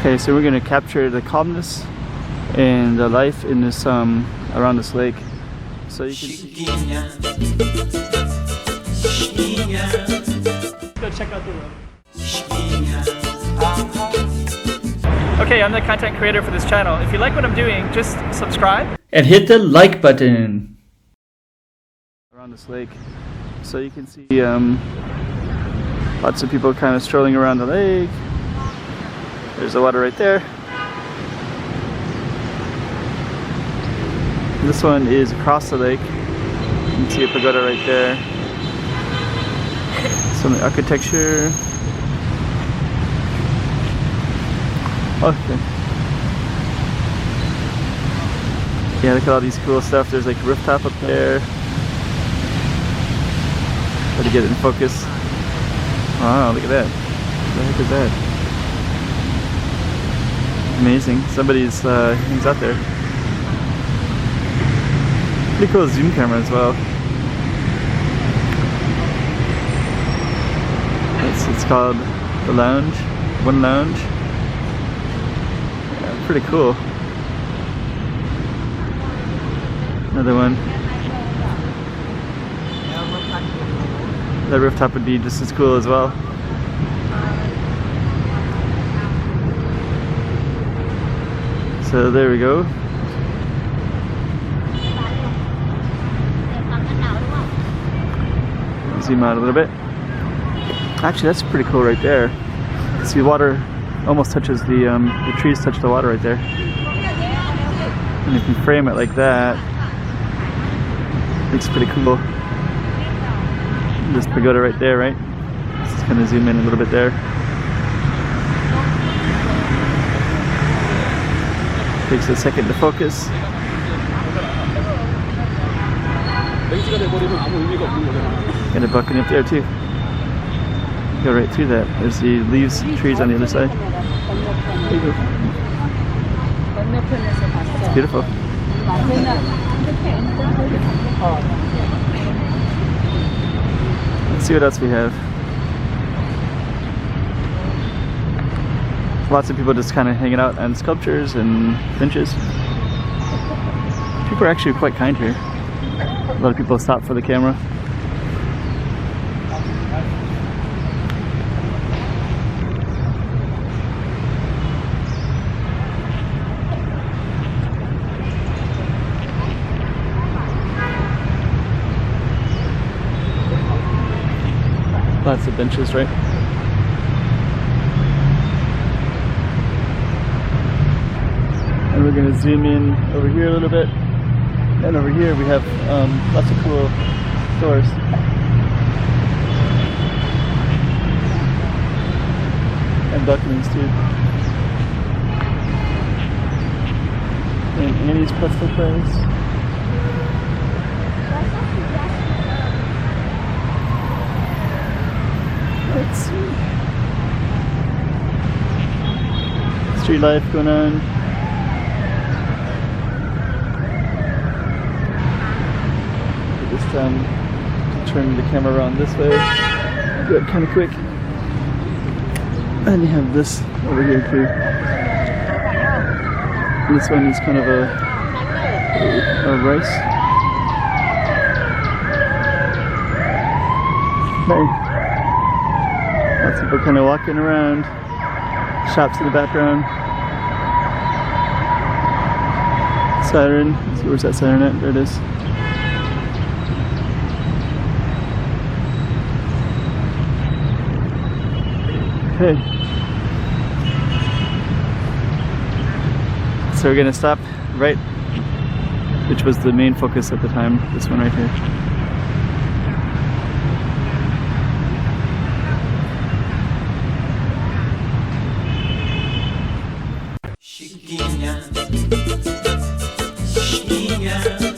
Okay, so we're gonna capture the calmness and the life in this around this lake. So you can see. Go check out the road. Okay, I'm the content creator for this channel. If you like what I'm doing, just subscribe and hit the like button. Around this lake, so you can see lots of people kind of strolling around the lake. There's the water right there. This one is across the lake. You can see a pagoda right there. Some architecture. Okay. Yeah, look at all these cool stuff. There's like a rooftop up there. Try to get it in focus. Wow, look at that. What the heck is that? Amazing. Somebody's he's out there. Pretty cool zoom camera as well. It's called the Lounge. One Lounge. Yeah, pretty cool. Another one. That rooftop would be just as cool as well. So there we go. Zoom out a little bit. Actually, that's pretty cool right there. See, water almost touches the trees touch the water right there. And if you frame it like that, it's pretty cool. This pagoda right there, right? Just kind of zoom in a little bit there. Takes a second to focus. Got a bucket up there too. Go right through that. There's the leaves, trees on the other side. It's beautiful. Let's see what else we have. Lots of people just kind of hanging out on sculptures and benches. People are actually quite kind here. A lot of people stop for the camera. Lots of benches, right? And we're going to zoom in over here a little bit. And over here we have lots of cool stores. And balconies too. And Annie's Pretzel Place. Let's see. Street life going on. Just turn the camera around this way. Do it kind of quick. And you have this over here too. This one is kind of a rice. Hey. Lots of people kind of walking around. Shops in the background. Siren. Let's see, where's that siren at? There it is. Okay. So we're gonna stop right, which was the main focus at the time. This one right here. Chiquinha, chiquinha.